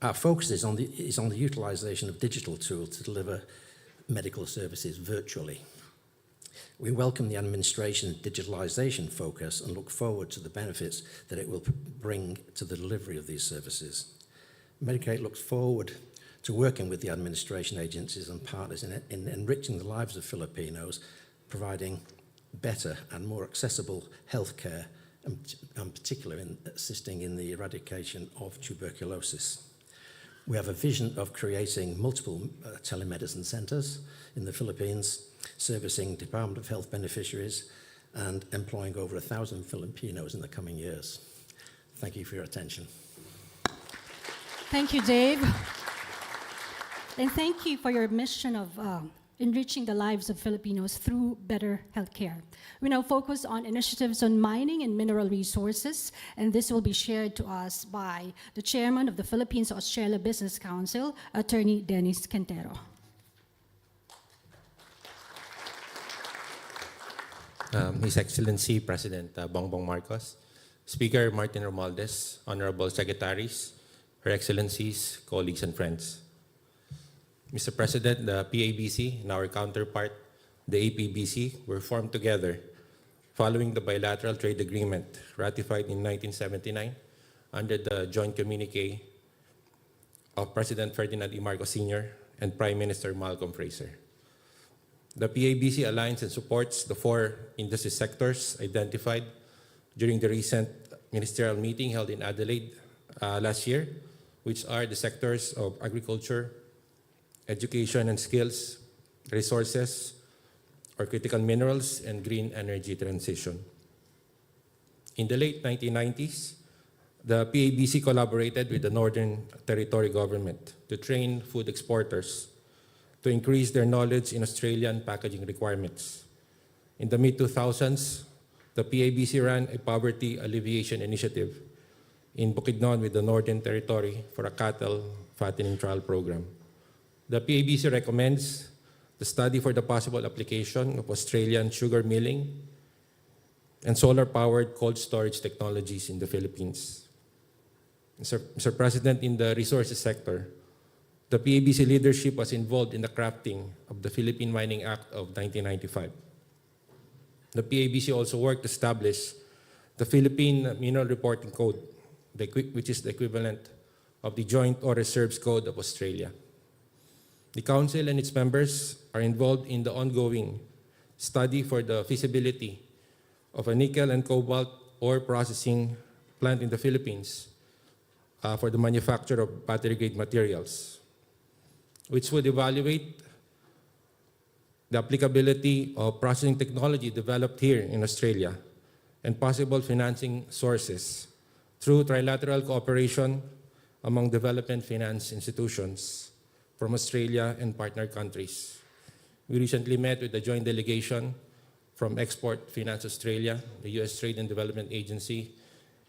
Our focus is on the utilisation of digital tools to deliver medical services virtually. We welcome the administration's digitalisation focus and look forward to the benefits that it will bring to the delivery of these services. Medicaid looks forward to working with the administration agencies and partners in enriching the lives of Filipinos, providing better and more accessible healthcare, and particularly in assisting in the eradication of tuberculosis. We have a vision of creating multiple telemedicine centres in the Philippines, servicing Department of Health beneficiaries and employing over 1,000 Filipinos in the coming years. Thank you for your attention. Thank you, Dave. And thank you for your mission of enriching the lives of Filipinos through better healthcare. We now focus on initiatives on mining and mineral resources, and this will be shared to us by the chairman of the Philippines-Australia Business Council, Attorney Dennis Quintero. His Excellency President Bongbong Marcos, Speaker Martin Romualdez, Honorable Secretaries, Her Excellencies, colleagues and friends. Mr. President, the PABC and our counterpart, the APBC, were formed together following the bilateral trade agreement ratified in 1979 under the joint communique of President Ferdinand E. Marcos Sr. and Prime Minister Malcolm Fraser. The PABC aligns and supports the four industry sectors identified during the recent ministerial meeting held in Adelaide last year, which are the sectors of agriculture, education and skills, resources, or critical minerals, and green energy transition. In the late 1990s, the PABC collaborated with the Northern Territory government to train food exporters to increase their knowledge in Australian packaging requirements. In the mid-2000s, the PABC ran a poverty alleviation initiative in Bukidnon with the Northern Territory for a cattle fattening trial program. The PABC recommends the study for the possible application of Australian sugar milling and solar-powered cold storage technologies in the Philippines. Mr. President, in the resources sector, the PABC leadership was involved in the crafting of the Philippine Mining Act of 1995. The PABC also worked to establish the Philippine Mineral Reporting Code, which is the equivalent of the Joint Ore Reserves Code of Australia. The Council and its members are involved in the ongoing study for the feasibility of a nickel and cobalt ore processing plant in the Philippines for the manufacture of battery-grade materials, which would evaluate the applicability of processing technology developed here in Australia and possible financing sources through trilateral cooperation among development finance institutions from Australia and partner countries. We recently met with the joint delegation from Export Finance Australia, the U.S. Trade and Development Agency,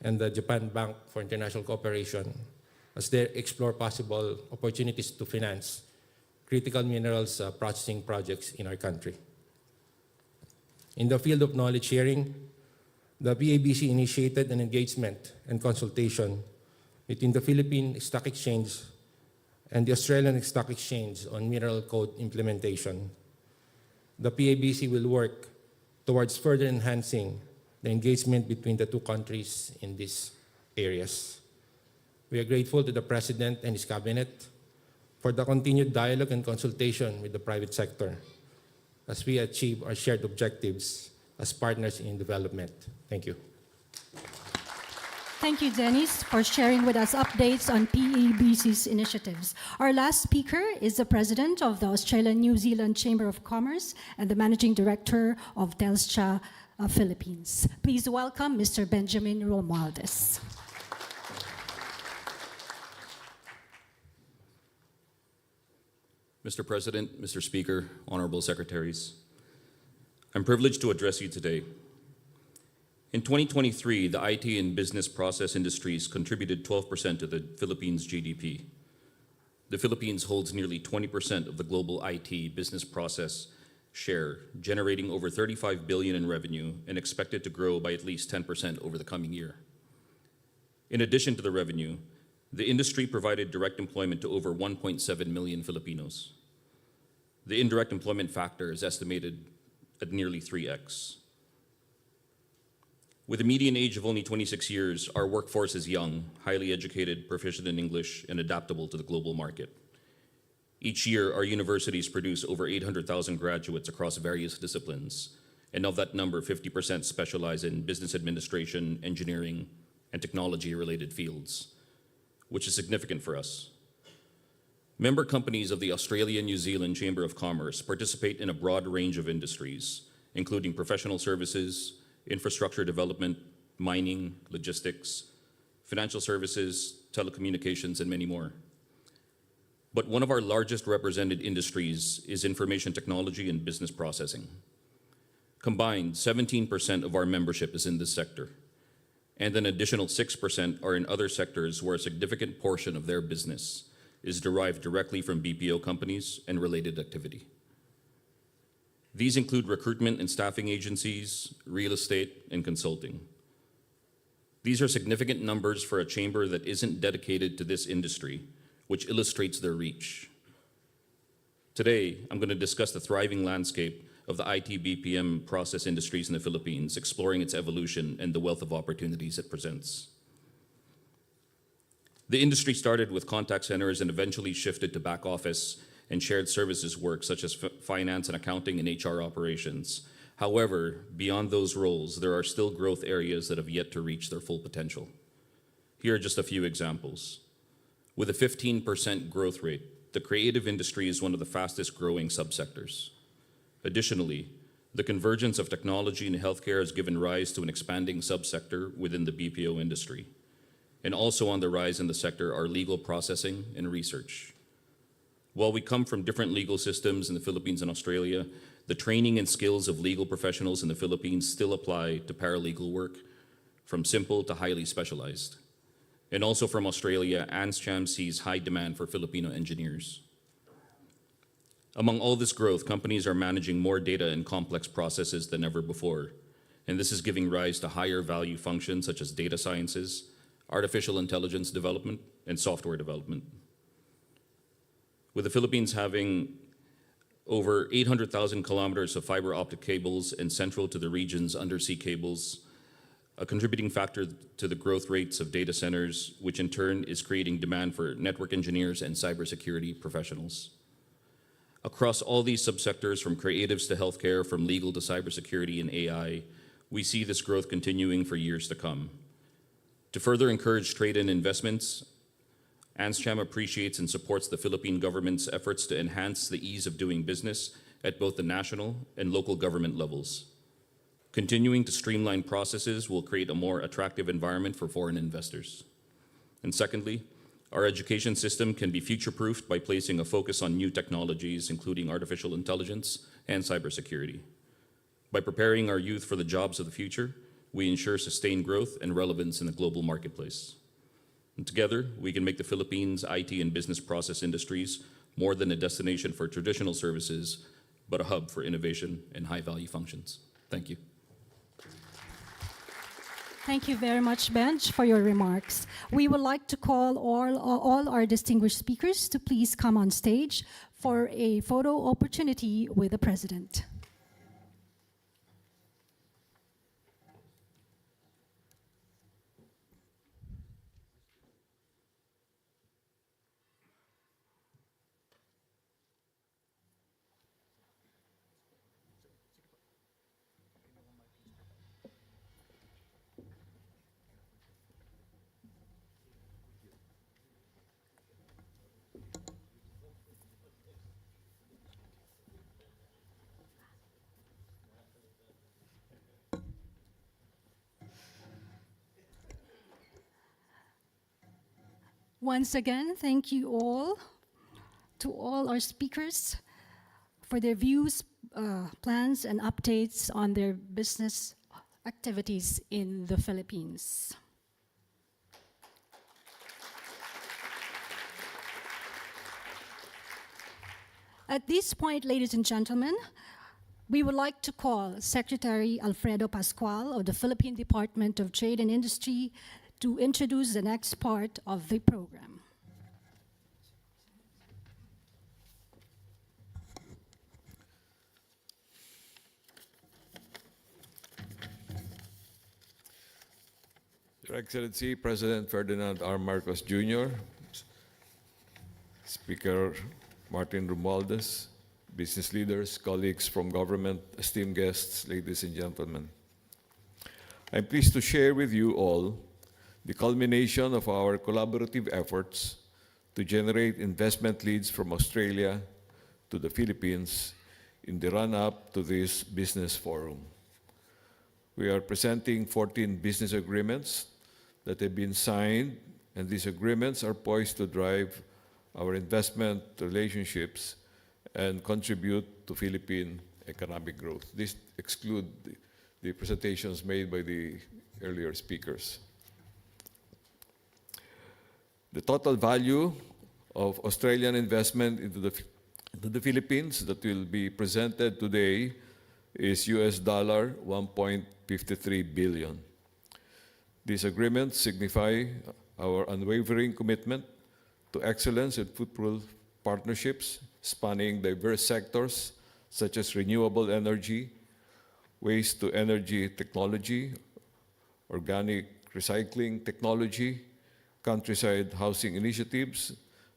and the Japan Bank for International Cooperation as they explore possible opportunities to finance critical minerals processing projects in our country. In the field of knowledge sharing, the PABC initiated an engagement and consultation between the Philippine Stock Exchange and the Australian Stock Exchange on Mineral Code implementation. The PABC will work towards further enhancing the engagement between the two countries in these areas. We are grateful to the President and his Cabinet for the continued dialogue and consultation with the private sector as we achieve our shared objectives as partners in development. Thank you. Thank you, Dennis, for sharing with us updates on PABC's initiatives. Our last speaker is the President of the Australia-New Zealand Chamber of Commerce and the Managing Director of Telstra Philippines. Please welcome Mr. Benjamin Romualdez. Mr. President, Mr. Speaker, Honorable Secretaries, I'm privileged to address you today. In 2023, the IT and business process industries contributed 12% to the Philippines' GDP. The Philippines holds nearly 20% of the global IT business process share, generating over $35 billion in revenue and expected to grow by at least 10% over the coming year. In addition to the revenue, The industry provided direct employment to over 1.7 million Filipinos. The indirect employment factor is estimated at nearly 3x. With a median age of only 26 years, our workforce is young, highly educated, proficient in English, and adaptable to the global market. Each year, our universities produce over 800,000 graduates across various disciplines, and of that number, 50% specialize in business administration, engineering, and technology-related fields, which is significant for us. Member companies of the Australia-New Zealand Chamber of Commerce participate in a broad range of industries, including professional services, infrastructure development, mining, logistics, financial services, telecommunications, and many more. But one of our largest represented industries is information technology and business processing. Combined, 17% of our membership is in this sector, and an additional 6% are in other sectors where a significant portion of their business is derived directly from BPO companies and related activity. These include recruitment and staffing agencies, real estate, and consulting. These are significant numbers for a chamber that isn't dedicated to this industry, which illustrates their reach. Today, I'm going to discuss the thriving landscape of the IT BPM process industries in the Philippines, exploring its evolution and the wealth of opportunities it presents. The industry started with contact centers and eventually shifted to back office and shared services work such as finance and accounting and HR operations. However, beyond those roles, there are still growth areas that have yet to reach their full potential. Here are just a few examples. With a 15% growth rate, the creative industry is one of the fastest growing subsectors. Additionally, the convergence of technology and healthcare has given rise to an expanding subsector within the BPO industry. And also on the rise in the sector are legal processing and research. While we come from different legal systems in the Philippines and Australia, the training and skills of legal professionals in the Philippines still apply to paralegal work, from simple to highly specialized. And also from Australia, ANZ sees high demand for Filipino engineers. Among all this growth, companies are managing more data and complex processes than ever before, and this is giving rise to higher value functions such as data sciences, artificial intelligence development, and software development. With the Philippines having over 800,000 kilometers of fiber optic cables and central to the region's undersea cables, a contributing factor to the growth rates of data centers, which in turn is creating demand for network engineers and cybersecurity professionals. Across all these subsectors, from creatives to healthcare, from legal to cybersecurity and AI, we see this growth continuing for years to come. To further encourage trade and investments, ANZ appreciates and supports the Philippine government's efforts to enhance the ease of doing business at both the national and local government levels. Continuing to streamline processes will create a more attractive environment for foreign investors. And secondly, our education system can be future-proofed by placing a focus on new technologies, including artificial intelligence and cybersecurity. By preparing our youth for the jobs of the future, we ensure sustained growth and relevance in the global marketplace. And together, we can make the Philippines' IT and business process industries more than a destination for traditional services, but a hub for innovation and high-value functions. Thank you. Thank you very much, Benj, for your remarks. We would like to call all our distinguished speakers to please come on stage for a photo opportunity with the President. Once again, thank you all to all our speakers for their views, plans, and updates on their business activities in the Philippines. At this point, ladies and gentlemen, we would like to call Secretary Alfredo Pascual of the Philippine Department of Trade and Industry to introduce the next part of the program. Your Excellency, President Ferdinand R. Marcos Jr., Speaker Martin Romualdez, business leaders, colleagues from government, esteemed guests, ladies and gentlemen. I'm pleased to share with you all the culmination of our collaborative efforts to generate investment leads from Australia to the Philippines in the run-up to this business forum. We are presenting 14 business agreements that have been signed, and these agreements are poised to drive our investment relationships and contribute to Philippine economic growth. This excludes the presentations made by the earlier speakers. The total value of Australian investment into the Philippines that will be presented today is $1.53 billion. These agreements signify our unwavering commitment to excellence and fruitful partnerships spanning diverse sectors such as renewable energy, waste-to-energy technology, organic recycling technology, countryside housing initiatives,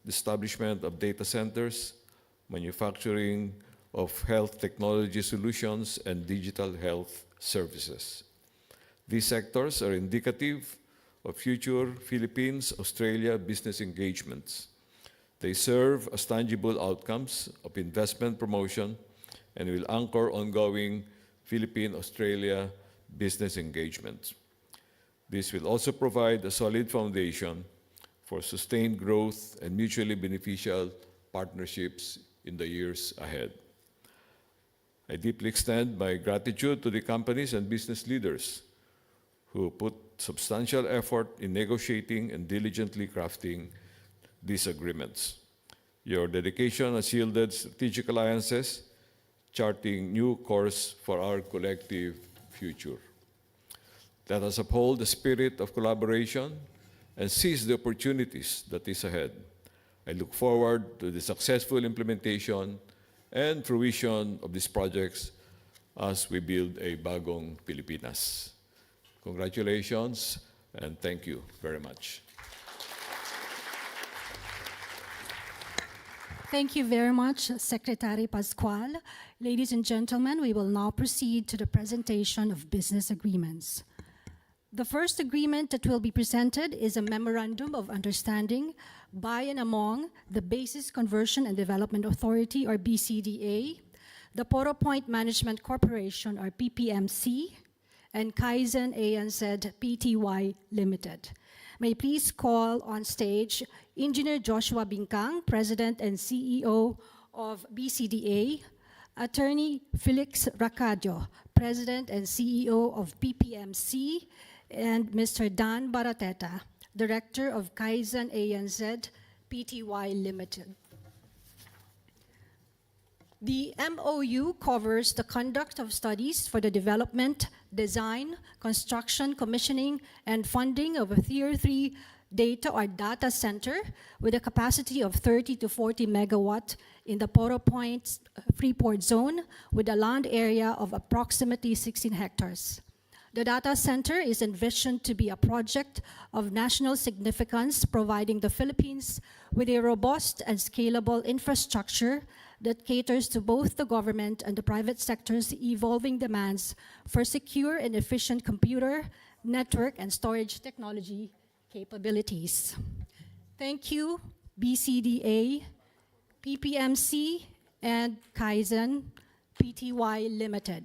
the establishment of data centers, manufacturing of health technology solutions, and digital health services. These sectors are indicative of future Philippines-Australia business engagements. They serve as tangible outcomes of investment promotion and will anchor ongoing Philippine-Australia business engagements. This will also provide a solid foundation for sustained growth and mutually beneficial partnerships in the years ahead. I deeply extend my gratitude to the companies and business leaders who put substantial effort in negotiating and diligently crafting these agreements. Your dedication has yielded strategic alliances, charting new course for our collective future. Let us uphold the spirit of collaboration and seize the opportunities that is ahead. I look forward to the successful implementation and fruition of these projects as we build a bagong Pilipinas. Congratulations and thank you very much. Thank you very much, Secretary Pascual. Ladies and gentlemen, we will now proceed to the presentation of business agreements. The first agreement that will be presented is a Memorandum of Understanding by and among the Basis Conversion and Development Authority, or BCDA, the Port-au-Point Management Corporation, or PPMC, and Kaizen ANZ Pty Ltd. May I please call on stage Engineer Joshua Bincang, President and CEO of BCDA, Attorney Felix Racadio, President and CEO of PPMC, and Mr. Dan Barateta, Director of Kaizen ANZ Pty Ltd. The MOU covers the conduct of studies for the development, design, construction, commissioning, and funding of a Tier 3 data center with a capacity of 30 to 40 megawatt in the Port-au-Point Freeport Zone with a land area of approximately 16 hectares. The data center is envisioned to be a project of national significance, providing the Philippines with a robust and scalable infrastructure that caters to both the government and the private sector's evolving demands for secure and efficient computer, network, and storage technology capabilities. Thank you, BCDA, PPMC, and Kaizen Pty Ltd.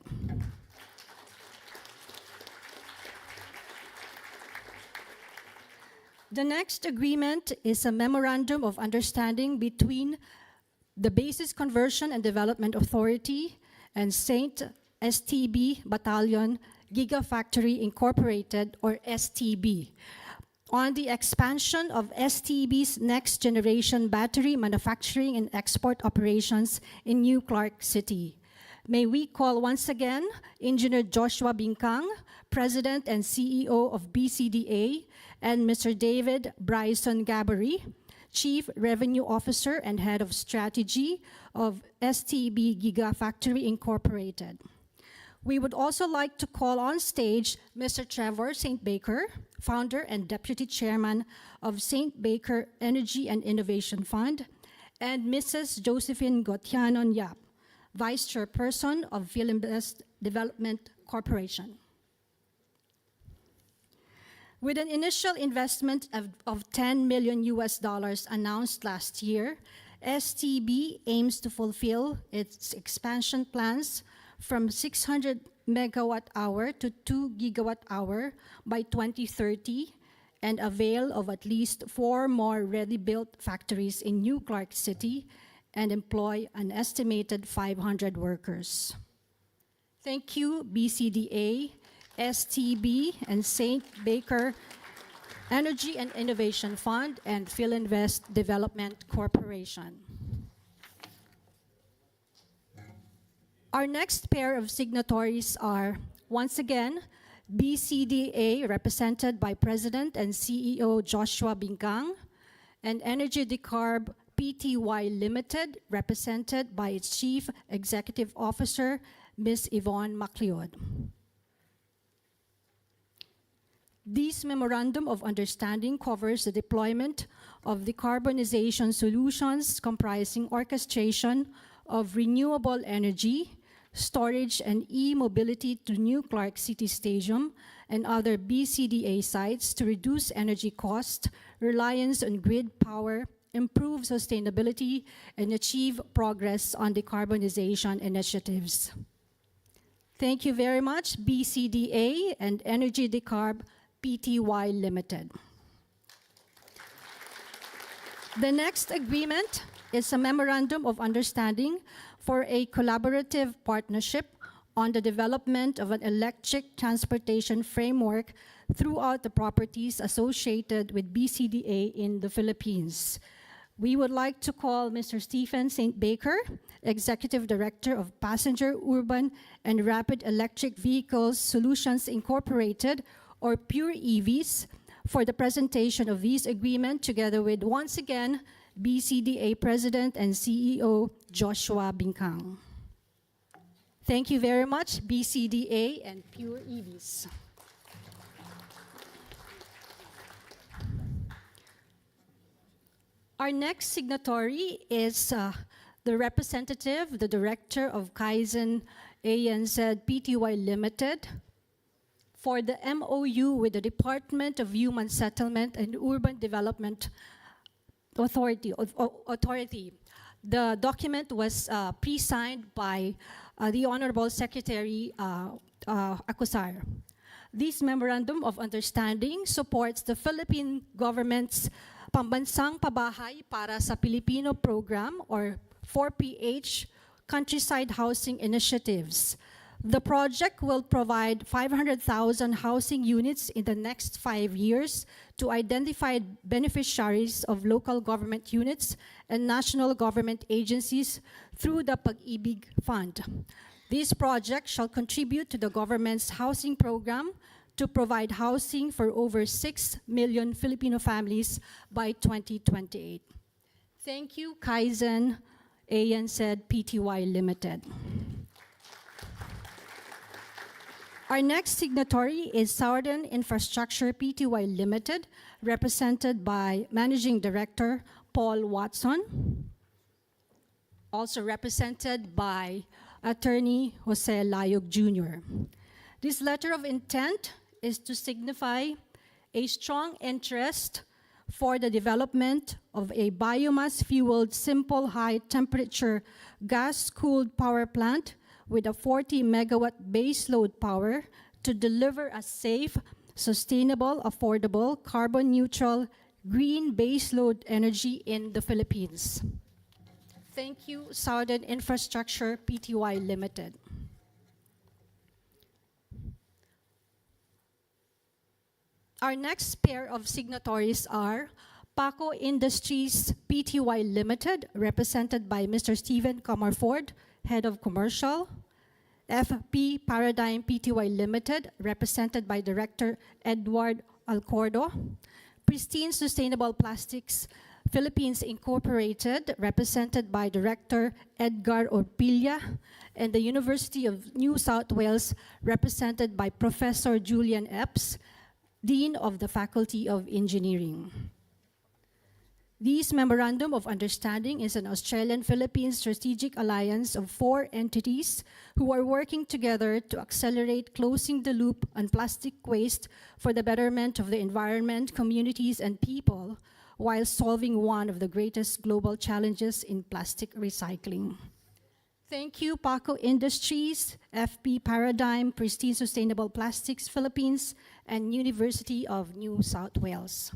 The next agreement is a Memorandum of Understanding between the Basis Conversion and Development Authority and St. STB Battalion Gigafactory Incorporated, or STB, on the expansion of STB's next-generation battery manufacturing and export operations in New Clark City. May we call once again Engineer Joshua Bincang, President and CEO of BCDA, and Mr. David Bryson Gabbery, Chief Revenue Officer and Head of Strategy of STB Gigafactory Incorporated. We would also like to call on stage Mr. Trevor St. Baker, Founder and Deputy Chairman of St. Baker Energy and Innovation Fund, and Mrs. Josephine Gotianon Yap, Vice Chairperson of Philinvest Development Corporation. With an initial investment of $10 million announced last year, STB aims to fulfill its expansion plans from 600 megawatt hour to 2 gigawatt hour by 2030 and avail of at least 4 more ready-built factories in New Clark City and employ an estimated 500 workers. Thank you, BCDA, STB, and St. Baker Energy and Innovation Fund and Philinvest Development Corporation. Our next pair of signatories are, once again, BCDA, represented by President and CEO Joshua Bincang, and Energy Decarb Pty Ltd, represented by its Chief Executive Officer, Ms. Yvonne Macleod. This Memorandum of Understanding covers the deployment of decarbonization solutions comprising orchestration of renewable energy, storage and e-mobility to New Clark City Stadium and other BCDA sites to reduce energy cost, reliance on grid power, improve sustainability, and achieve progress on decarbonization initiatives. Thank you very much, BCDA and Energy Decarb Pty Ltd. The next agreement is a Memorandum of Understanding for a collaborative partnership on the development of an electric transportation framework throughout the properties associated with BCDA in the Philippines. We would like to call Mr. Stephen St. Baker, Executive Director of Passenger, Urban, and Rapid Electric Vehicles Solutions Incorporated, or Pure EVs, for the presentation of this agreement together with, once again, BCDA President and CEO Joshua Bincang. Thank you very much, BCDA and Pure EVs. Our next signatory is the representative, the Director of Kaizen ANZ Pty Ltd, for the MOU with the Department of Human Settlement and Urban Development Authority. The document was pre-signed by the Honorable Secretary Acosar. This Memorandum of Understanding supports the Philippine government's Pambansang Pabahay para sa Pilipino program, or 4PH, countryside housing initiatives. The project will provide 500,000 housing units in the next 5 years to identified beneficiaries of local government units and national government agencies through the Pag-ibig Fund. This project shall contribute to the government's housing program to provide housing for over 6 million Filipino families by 2028. Thank you, Kaizen ANZ Pty Ltd. Our next signatory is Southern Infrastructure Pty Ltd, represented by Managing Director Paul Watson, also represented by Attorney Jose Layog Jr. This letter of intent is to signify a strong interest for the development of a biomass-fueled, simple, high-temperature, gas-cooled power plant with a 40-megawatt baseload power to deliver a safe, sustainable, affordable, carbon-neutral, green baseload energy in the Philippines. Thank you, Southern Infrastructure Pty Ltd. Our next pair of signatories are Paco Industries Pty Ltd, represented by Mr. Stephen Comerford, Head of Commercial, FP Paradigm Pty Ltd, represented by Director Edward Alcordo. Pristine Sustainable Plastics Philippines Incorporated, represented by Director Edgar Orpilla, and the University of New South Wales, represented by Professor Julian Epps, Dean of the Faculty of Engineering. This Memorandum of Understanding is an Australian-Philippine strategic alliance of 4 entities who are working together to accelerate closing the loop on plastic waste for the betterment of the environment, communities, and people, while solving one of the greatest global challenges in plastic recycling. Thank you, Paco Industries, FP Paradigm, Pristine Sustainable Plastics Philippines, and University of New South Wales.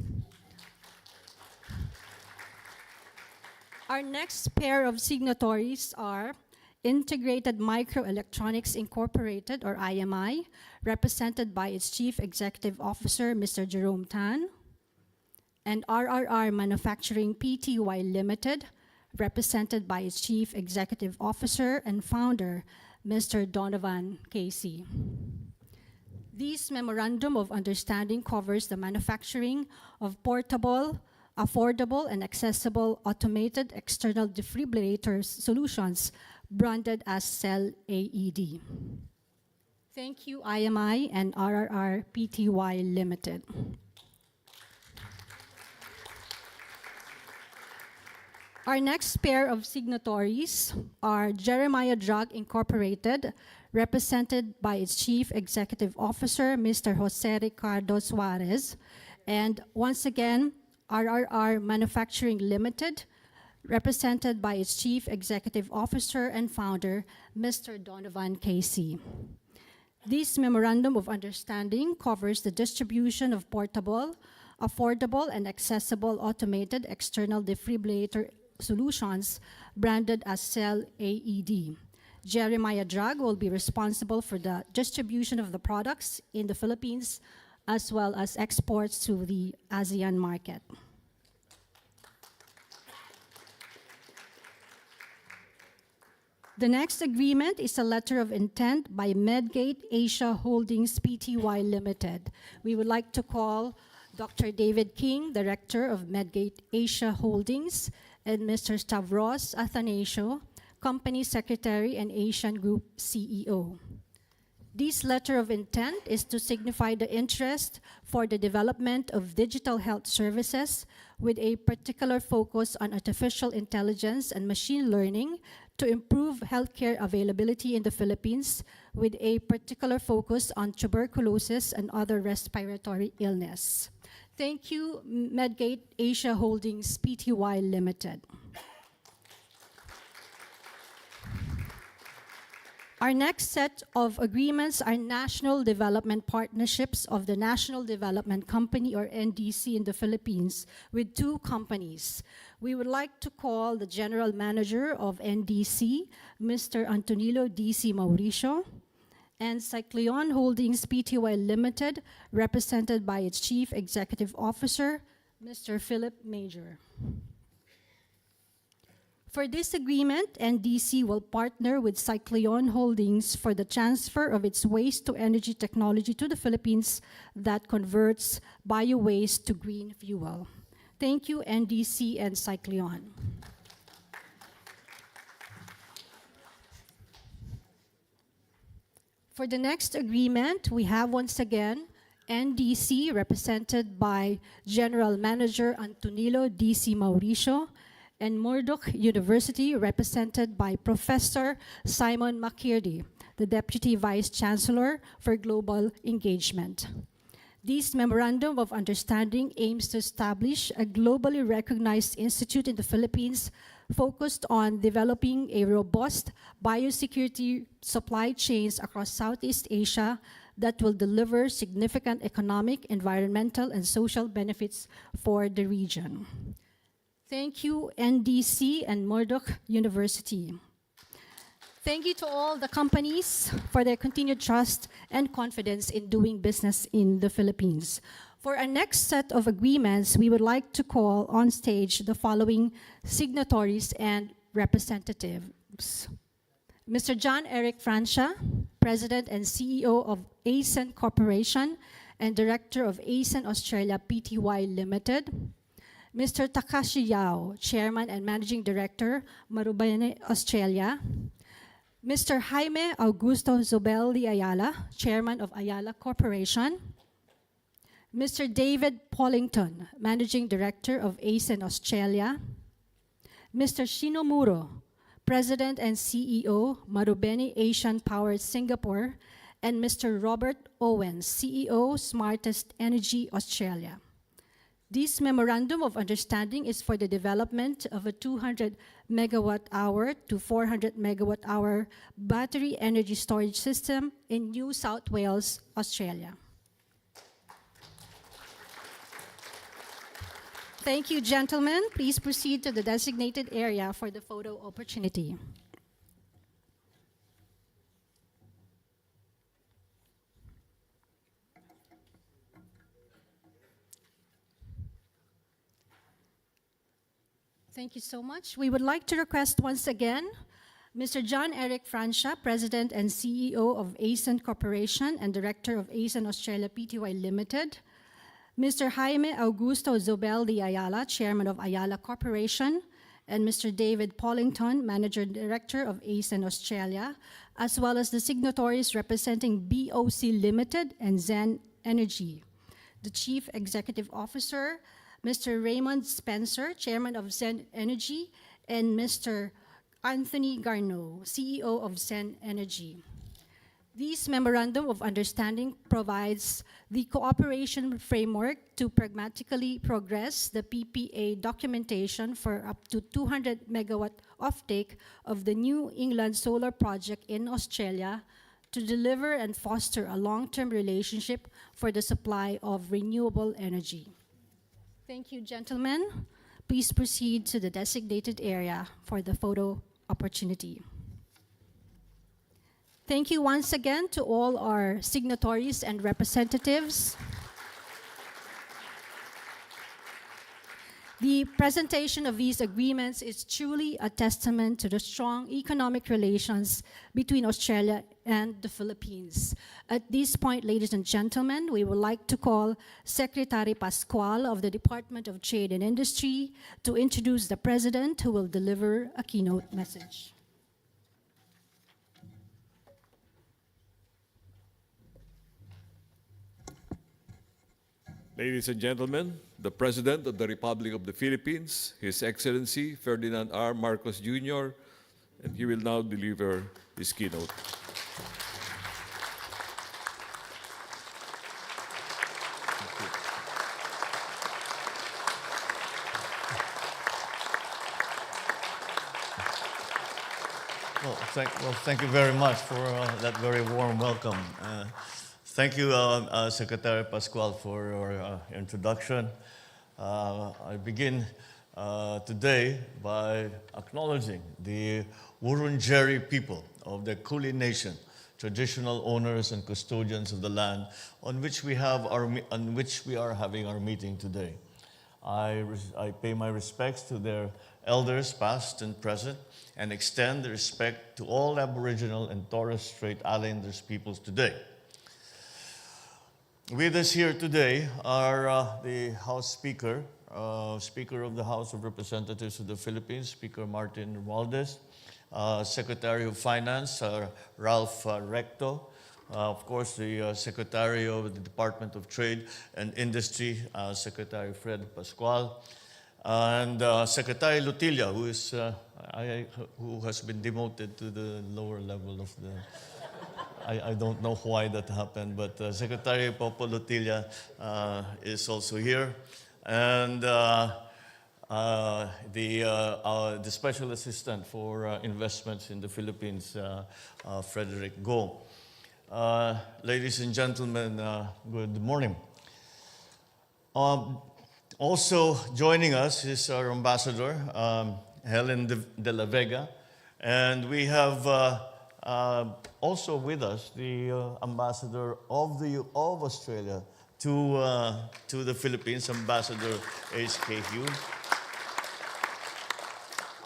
Our next pair of signatories are Integrated Microelectronics Incorporated, or IMI, represented by its Chief Executive Officer, Mr. Jerome Tan, and RRR Manufacturing Pty Ltd, represented by its Chief Executive Officer and Founder, Mr. Donovan Casey. This Memorandum of Understanding covers the manufacturing of portable, affordable, and accessible automated external defibrillator solutions branded as Cell AED. Thank you, IMI and RRR Pty Ltd. Our next pair of signatories are Jeremiah Drug Incorporated, represented by its Chief Executive Officer, Mr. Jose Ricardo Suarez, and once again, RRR Manufacturing Limited, represented by its Chief Executive Officer and Founder, Mr. Donovan Casey. This Memorandum of Understanding covers the distribution of portable, affordable, and accessible automated external defibrillator solutions branded as Cell AED. Jeremiah Drug will be responsible for the distribution of the products in the Philippines as well as exports to the ASEAN market. The next agreement is a letter of intent by Medgate Asia Holdings Pty Ltd. We would like to call Dr. David King, Director of Medgate Asia Holdings, and Mr. Stavros Athanasio, Company Secretary and Asian Group CEO. This letter of intent is to signify the interest for the development of digital health services with a particular focus on artificial intelligence and machine learning to improve healthcare availability in the Philippines with a particular focus on tuberculosis and other respiratory illness. Thank you, Medgate Asia Holdings Pty Ltd. Our next set of agreements are national development partnerships of the National Development Company, or NDC, in the Philippines with 2 companies. We would like to call the General Manager of NDC, Mr. Antonilo DC Mauricio, and Cycleon Holdings Pty Ltd, represented by its Chief Executive Officer, Mr. Philip Major. For this agreement, NDC will partner with Cycleon Holdings for the transfer of its waste-to-energy technology to the Philippines that converts bio-waste to green fuel. Thank you, NDC and Cycleon. For the next agreement, we have once again NDC, represented by General Manager Antonilo DC Mauricio, and Murdoch University, represented by Professor Simon McKirdy, the Deputy Vice Chancellor for Global Engagement. This Memorandum of Understanding aims to establish a globally recognized institute in the Philippines focused on developing a robust biosecurity supply chains across Southeast Asia that will deliver significant economic, environmental, and social benefits for the region. Thank you, NDC and Murdoch University. Thank you to all the companies for their continued trust and confidence in doing business in the Philippines. For our next set of agreements, we would like to call on stage the following signatories and representatives. Mr. John Eric Francia, President and CEO of ASEN Corporation and Director of ASEN Australia Pty Ltd. Mr. Takashi Yao, Chairman and Managing Director, Marubeni, Australia. Mr. Jaime Augusto Zobel de Ayala, Chairman of Ayala Corporation. Mr. David Pollington, Managing Director of ASEN Australia. Mr. Shino Muro, President and CEO, Marubeni Asian Power Singapore, and Mr. Robert Owens, CEO, Smartest Energy Australia. This Memorandum of Understanding is for the development of a 200 megawatt hour to 400 megawatt hour battery energy storage system in New South Wales, Australia. Thank you, gentlemen. Please proceed to the designated area for the photo opportunity. Thank you so much. We would like to request once again Mr. John Eric Francia, President and CEO of ASEN Corporation and Director of ASEN Australia Pty Ltd. Mr. Jaime Augusto Zobel de Ayala, Chairman of Ayala Corporation, and Mr. David Pollington, Manager Director of ASEN Australia, as well as the signatories representing BOC Limited and Zen Energy. The Chief Executive Officer, Mr. Raymond Spencer, Chairman of Zen Energy, and Mr. Anthony Garneau, CEO of Zen Energy. This Memorandum of Understanding provides the cooperation framework to pragmatically progress the PPA documentation for up to 200 megawatt offtake of the New England Solar Project in Australia to deliver and foster a long-term relationship for the supply of renewable energy. Thank you, gentlemen. Please proceed to the designated area for the photo opportunity. Thank you once again to all our signatories and representatives. The presentation of these agreements is truly a testament to the strong economic relations between Australia and the Philippines. At this point, ladies and gentlemen, we would like to call Secretary Pascual of the Department of Trade and Industry to introduce the President, who will deliver a keynote message. Ladies and gentlemen, the President of the Republic of the Philippines, His Excellency Ferdinand R. Marcos Jr., and he will now deliver his keynote. Thank you very much for that very warm welcome. Thank you, Secretary Pascual, for your introduction. I begin today by acknowledging the Wurundjeri people of the Kulin Nation, traditional owners and custodians of the land on which we are having our meeting today. I pay my respects to their elders, past and present, and extend the respect to all Aboriginal and Torres Strait Islanders peoples today. With us here today are the House Speaker, Speaker of the House of Representatives of the Philippines, Speaker Martin Romualdez, Secretary of Finance, Ralph Recto, of course, the Secretary of the Department of Trade and Industry, Secretary Fred Pascual, and Secretary Lutilla, who has been demoted to the lower level of the... I don't know why that happened, but Secretary Popo Lutilla is also here. And the Special Assistant for Investments in the Philippines, Frederick Go. Ladies and gentlemen, good morning. Also joining us is our Ambassador, Helen de la Vega, and we have also with us the Ambassador of Australia to the Philippines, Ambassador H.K. Hughes.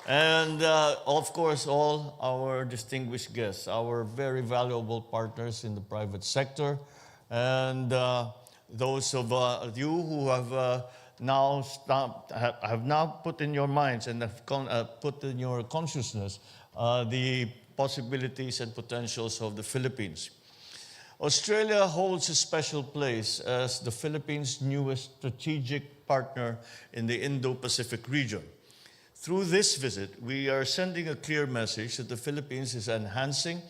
And of course, all our distinguished guests, our very valuable partners in the private sector, and those of you who have have now put in your minds and have put in your consciousness the possibilities and potentials of the Philippines. Australia holds a special place as the Philippines' newest strategic partner in the Indo-Pacific region. Through this visit, we are sending a clear message that the Philippines is enhancing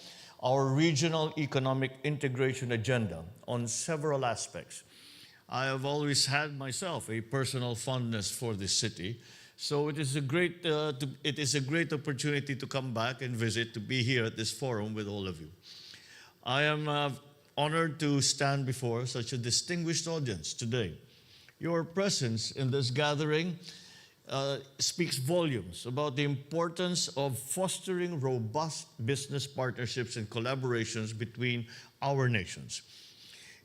our regional economic integration agenda on several aspects. I have always had myself a personal fondness for this city, so it is a great opportunity to come back and visit, to be here at this forum with all of you. I am honored to stand before such a distinguished audience today. Your presence in this gathering speaks volumes about the importance of fostering robust business partnerships and collaborations between our nations.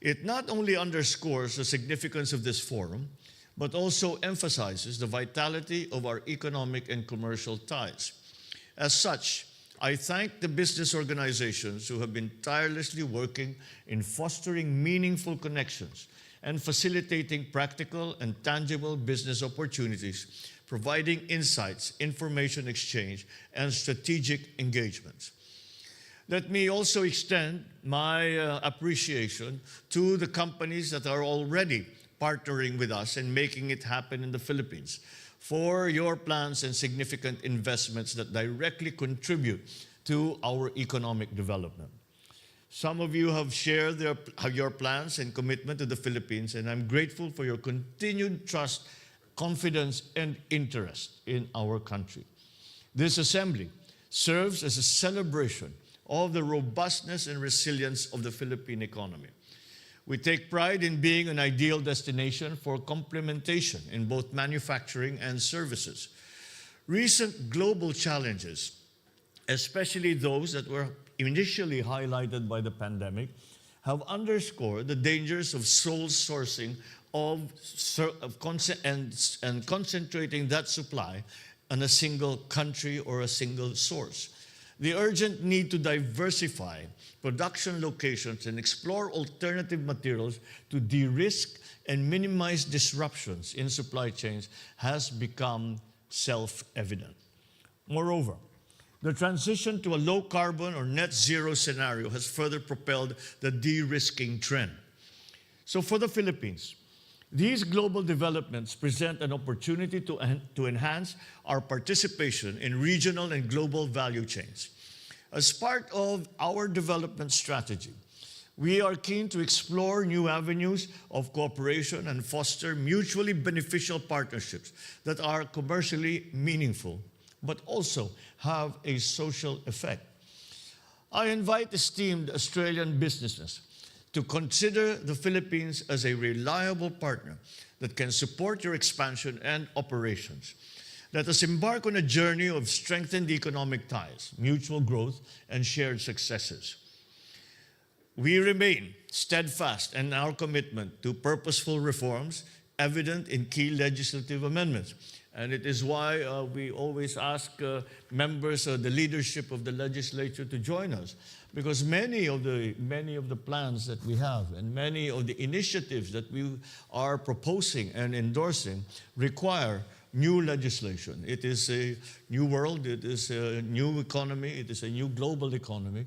It not only underscores the significance of this forum, but also emphasizes the vitality of our economic and commercial ties. As such, I thank the business organizations who have been tirelessly working in fostering meaningful connections and facilitating practical and tangible business opportunities, providing insights, information exchange, and strategic engagements. Let me also extend my appreciation to the companies that are already partnering with us and making it happen in the Philippines for your plans and significant investments that directly contribute to our economic development. Some of you have shared your plans and commitment to the Philippines, and I'm grateful for your continued trust, confidence, and interest in our country. This assembly serves as a celebration of the robustness and resilience of the Philippine economy. We take pride in being an ideal destination for complementation in both manufacturing and services. Recent global challenges, especially those that were initially highlighted by the pandemic, have underscored the dangers of sole sourcing and concentrating that supply on a single country or a single source. The urgent need to diversify production locations and explore alternative materials to de-risk and minimize disruptions in supply chains has become self-evident. Moreover, the transition to a low-carbon or net zero scenario has further propelled the de-risking trend. So for the Philippines, these global developments present an opportunity to enhance our participation in regional and global value chains. As part of our development strategy, we are keen to explore new avenues of cooperation and foster mutually beneficial partnerships that are commercially meaningful, but also have a social effect. I invite esteemed Australian businesses to consider the Philippines as a reliable partner that can support your expansion and operations. Let us embark on a journey of strengthened economic ties, mutual growth, and shared successes. We remain steadfast in our commitment to purposeful reforms evident in key legislative amendments. And it is why we always ask members of the leadership of the legislature to join us, because many of the plans that we have and many of the initiatives that we are proposing and endorsing require new legislation. It is a new world, it is a new economy, it is a new global economy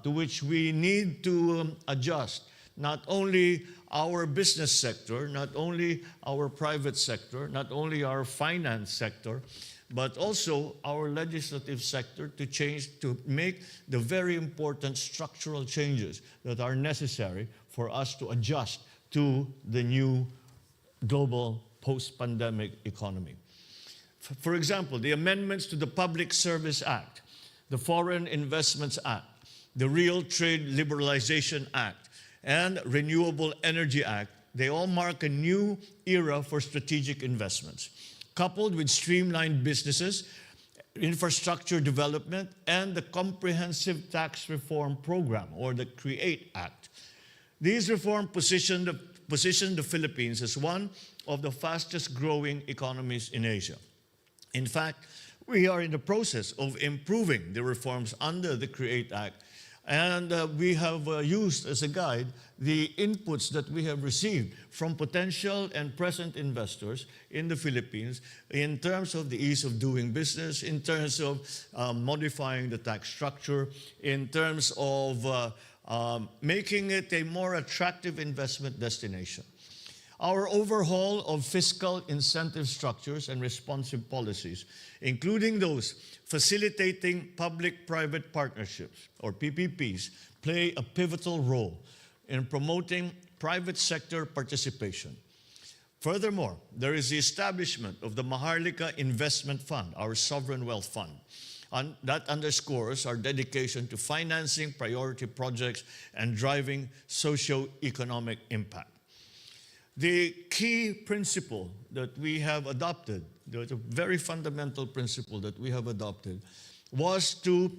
to which we need to adjust not only our business sector, not only our private sector, not only our finance sector, but also our legislative sector to make the very important structural changes that are necessary for us to adjust to the new global post-pandemic economy. For example, the amendments to the Public Service Act, the Foreign Investments Act, the Real Trade Liberalization Act, and Renewable Energy Act, they all mark a new era for strategic investments, coupled with streamlined businesses, infrastructure development, and the Comprehensive Tax Reform Program, or the CREATE Act. These reforms position the Philippines as one of the fastest growing economies in Asia. In fact, We are in the process of improving the reforms under the CREATE Act, and we have used as a guide the inputs that we have received from potential and present investors in the Philippines in terms of the ease of doing business, in terms of modifying the tax structure, in terms of making it a more attractive investment destination. Our overhaul of fiscal incentive structures and responsive policies, including those facilitating public-private partnerships, or PPPs, play a pivotal role in promoting private sector participation. Furthermore, there is the establishment of the Maharlika Investment Fund, our sovereign wealth fund. And that underscores our dedication to financing priority projects and driving socio-economic impact. The key principle that we have adopted, the very fundamental principle that we have adopted, was to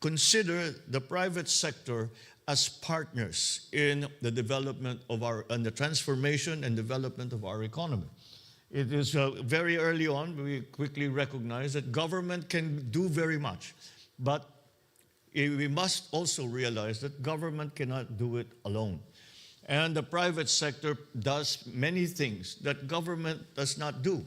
consider the private sector as partners in the development of and the transformation and development of our economy. It is very early on, we quickly recognize that government can do very much, but we must also realize that government cannot do it alone. And the private sector does many things that government does not do.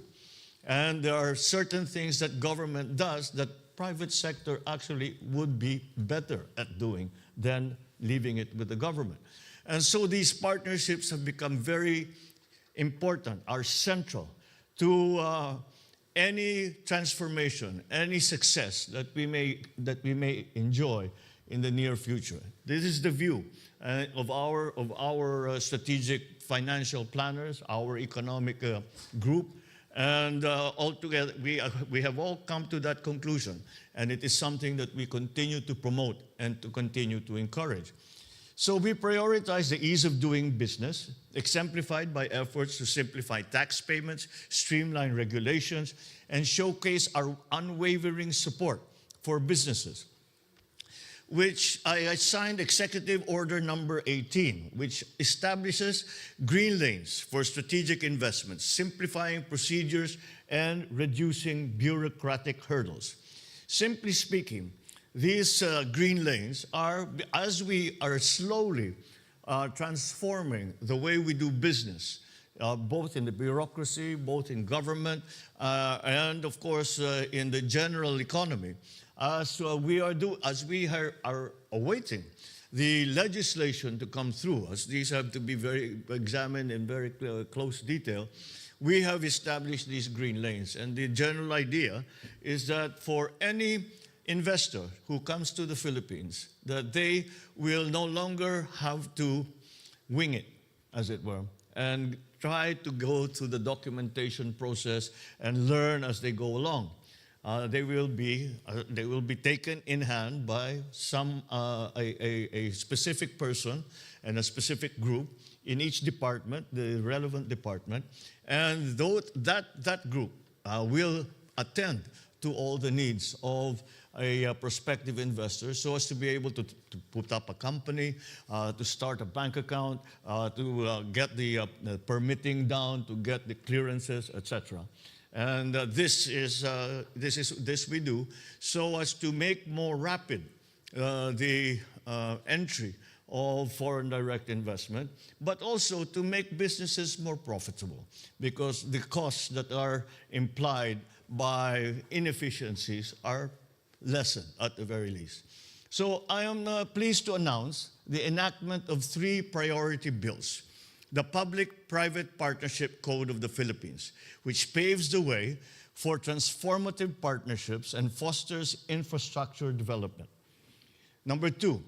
And there are certain things that government does that private sector actually would be better at doing than leaving it with the government. And so these partnerships have become very important, are central to any transformation, any success that we may enjoy in the near future. This is the view of our strategic financial planners, our economic group, and altogether we have all come to that conclusion, and it is something that we continue to promote and to continue to encourage. So we prioritize the ease of doing business, exemplified by efforts to simplify tax payments, streamline regulations, and showcase our unwavering support for businesses, which I signed Executive Order number 18, which establishes green lanes for strategic investments, simplifying procedures and reducing bureaucratic hurdles. Simply speaking, these green lanes are, as we are slowly transforming the way we do business, both in the bureaucracy, both in government, and of course in the general economy, as we are awaiting the legislation to come through, as these have to be very examined in very close detail, we have established these green lanes. And the general idea is that for any investor who comes to the Philippines, that they will no longer have to wing it, as it were, and try to go through the documentation process and learn as they go along. They will be taken in hand by a specific person and a specific group in each department, the relevant department, and that group will attend to all the needs of a prospective investor, so as to be able to put up a company, to start a bank account, to get the permitting down, to get the clearances, etc. And this we do so as to make more rapid the entry of foreign direct investment, but also to make businesses more profitable, because the costs that are implied by inefficiencies are lessened at the very least. So I am pleased to announce the enactment of 3 priority bills. The Public-Private Partnership Code of the Philippines, which paves the way for transformative partnerships and fosters infrastructure development. Number 2,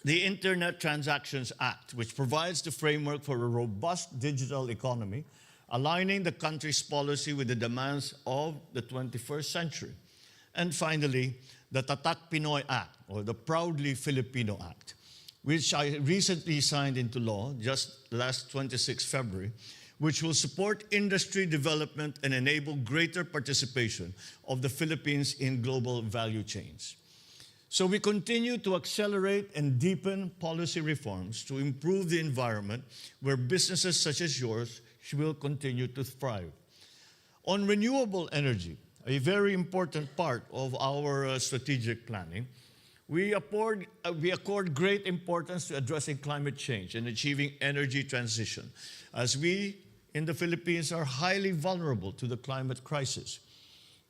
the Internet Transactions Act, which provides the framework for a robust digital economy, aligning the country's policy with the demands of the 21st century. And finally, the Tatak Pinoy Act, or the Proudly Filipino Act, which I recently signed into law just last 26 February, which will support industry development and enable greater participation of the Philippines in global value chains. So we continue to accelerate and deepen policy reforms to improve the environment where businesses such as yours will continue to thrive. On renewable energy, a very important part of our strategic planning, we accord great importance to addressing climate change and achieving energy transition, as we in the Philippines are highly vulnerable to the climate crisis.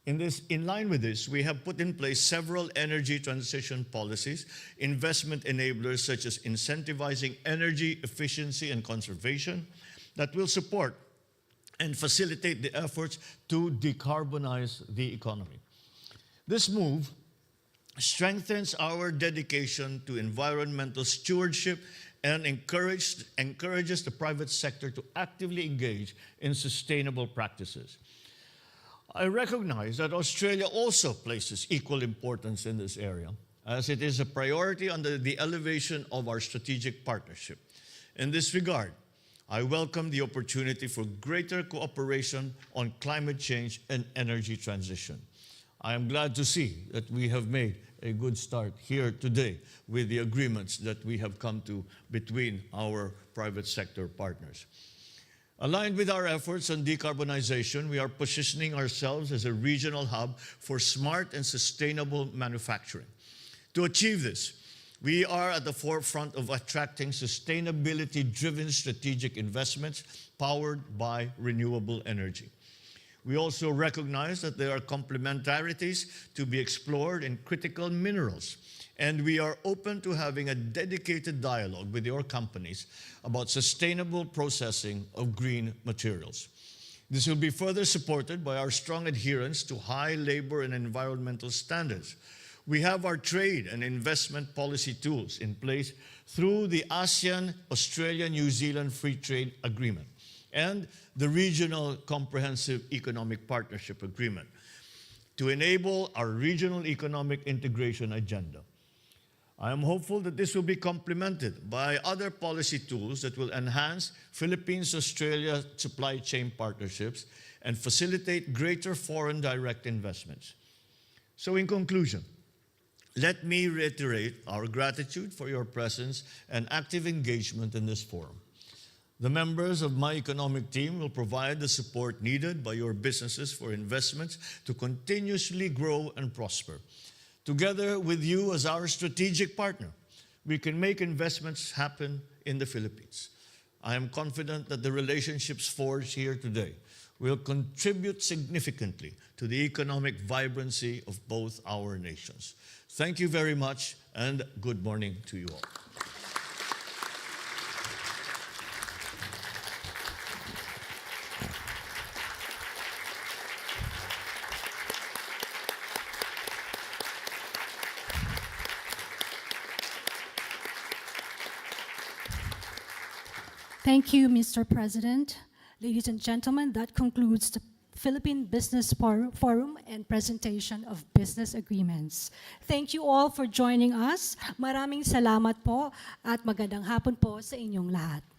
In line with this, we have put in place several energy transition policies, investment enablers such as incentivizing energy efficiency and conservation that will support and facilitate the efforts to decarbonize the economy. This move strengthens our dedication to environmental stewardship and encourages the private sector to actively engage in sustainable practices. I recognize that Australia also places equal importance in this area, as it is a priority under the elevation of our strategic partnership. In this regard, I welcome the opportunity for greater cooperation on climate change and energy transition. I am glad to see that we have made a good start here today with the agreements that we have come to between our private sector partners. Aligned with our efforts on decarbonization, we are positioning ourselves as a regional hub for smart and sustainable manufacturing. To achieve this, we are at the forefront of attracting sustainability-driven strategic investments powered by renewable energy. We also recognize that there are complementarities to be explored in critical minerals, and we are open to having a dedicated dialogue with your companies about sustainable processing of green materials. This will be further supported by our strong adherence to high labor and environmental standards. We have our trade and investment policy tools in place through the ASEAN-Australia-New Zealand Free Trade Agreement and the Regional Comprehensive Economic Partnership Agreement to enable our regional economic integration agenda. I am hopeful that this will be complemented by other policy tools that will enhance Philippines-Australia supply chain partnerships and facilitate greater foreign direct investments. So in conclusion, let me reiterate our gratitude for your presence and active engagement in this forum. The members of my economic team will provide the support needed by your businesses for investments to continuously grow and prosper. Together with you as our strategic partner, we can make investments happen in the Philippines. I am confident that the relationships forged here today will contribute significantly to the economic vibrancy of both our nations. Thank you very much, and good morning to you all. Thank you, Mr. President. Ladies and gentlemen, that concludes the Philippine Business Forum and presentation of business agreements. Thank you all for joining us. Maraming salamat po at magandang hapon po sa inyong lahat.